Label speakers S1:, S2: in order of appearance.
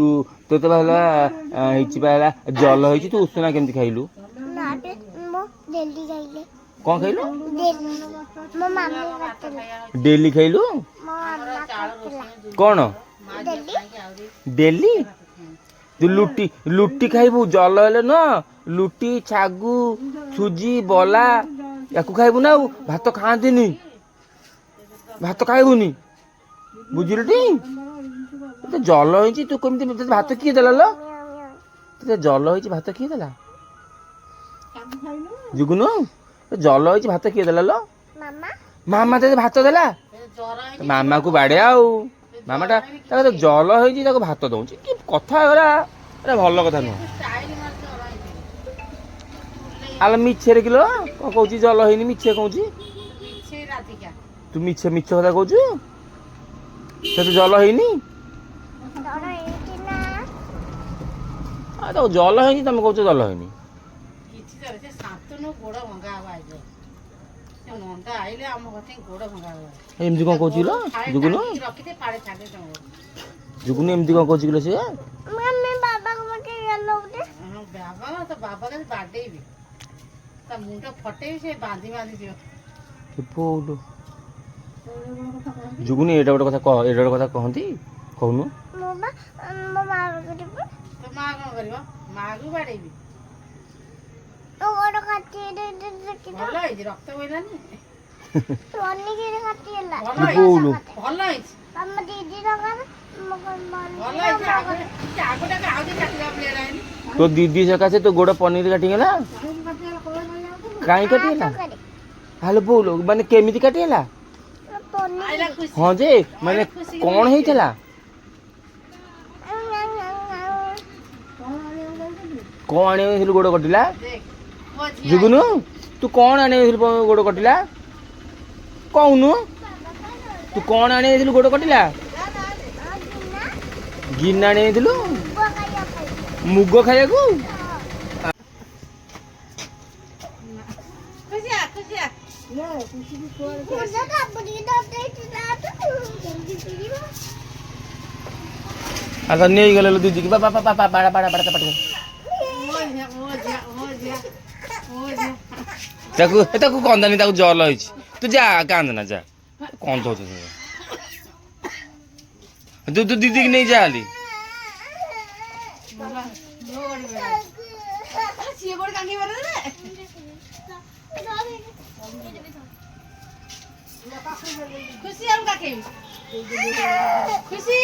S1: ତୁ ତୋତେ ବା ହେଲା ହେଇଛି ବା ହେଲା ଜଲ ହେଇଛି ତୁ ଉଷୁନା କେମିତି ଖାଇଲୁ? କ'ଣ ଖାଇଲୁ? ଡେଲି ଖାଇଲୁ? କ'ଣ ଡେଲି? ତୁ ଲୁଟି ଖାଇବୁ ଜଲ ହେଲେ ନୁହଁ, ଲୁଟି ଛାଗୁ ସୁଜି ବଲା ୟାକୁ ଖାଇବୁ ନା। ଆଉ ଭାତ ଖାଆନ୍ତିନି, ଭାତ ଖାଇବୁନି, ବୁଝିଲୁ ଟି? ତୋତେ ଜଲ ହେଇଛି ତୁ କେମିତି? ତୋତେ ଭାତ କିଏ ଦେଲା ଲୋ? ତୋତେ ଜଲ ହେଇଛି ଭାତ କିଏ ଦେଲା? ଯୁଗୁନୁ ଜଲ ହେଇଛି ଭାତ କିଏ ଦେଲା ଲୋ? ମାମା ତୋତେ ଭାତ ଦେଲା? ମାମାକୁ ବାଡ଼େ ଆଉ। ମାମାଟା ତାକୁ ଜଲ ହେଇଛି ତାକୁ ଭାତ ଦଉଛି, କି କଥା ଏଗୁଡ଼ା? ଏଟା ଭଲ କଥା ନୁହଁ। ଆଲୋ ମିଛରେ କିଲୋ କ'ଣ କହୁଛି? ଜଲ ହେଇନି ମିଛ କହୁଛି। ତୁ ମିଛ କଥା କହୁଛୁ। ତୋତେ ଜଲ ହେଇନି? ତାକୁ ଜଲ ହେଇନି, ତମେ କହୁଛ ଜଲ ହେଇନି। ଏମିତି କ'ଣ କହୁଛି ଲୋ ଯୁଗୁନୁ? ଯୁଗୁନୁ ଏମିତି କ'ଣ କହୁଛି କିଲୋ ସିଏ? ଯୁଗୁନି ଏଇଟା ଗୋଟେ କଥା କହ, ଏଇଟା ଗୋଟେ କଥା କହନ୍ତି କହୁନୁ? ତୋ ଦିଦି ସକାଶେ ତୋ ଗୋଡ଼ ପନିର କାଟିଗଲା? କାହିଁ କାଟିଗଲା? ହାଲୋ ବୋଉ ମାନେ କେମିତି କାଟିଗଲା? ହଁ ଯେ ମାନେ କ'ଣ ହେଇଥିଲା? କ'ଣ ଆଣିବାକୁ ଯାଇଥିଲୁ ଗୋଡ଼ କଟିଲା? ଯୁଗୁନୁ ତୁ କ'ଣ ଆଣିବାକୁ ଯାଇଥିଲୁ ଗୋଡ଼ କଟିଲା? କହୁନୁ ତୁ କ'ଣ ଆଣିବାକୁ ଯାଇଥିଲୁ ଗୋଡ଼ କଟିଲା? ଗିନା ଆଣିବାକୁ ଯାଇଥିଲୁ ମୁଗ ଖାଇବାକୁ? ନେଇଗଲେ ଦିଦି କି ତାକୁ କନ୍ଦାନି, ତାକୁ ଜଲ ହେଇଛି। ତୁ ଯା କାନ୍ଦନା ଯା, କ'ଣ କହୁଛୁ? ତୁ ଦିଦି କି ନେଇ ଯା। खुशी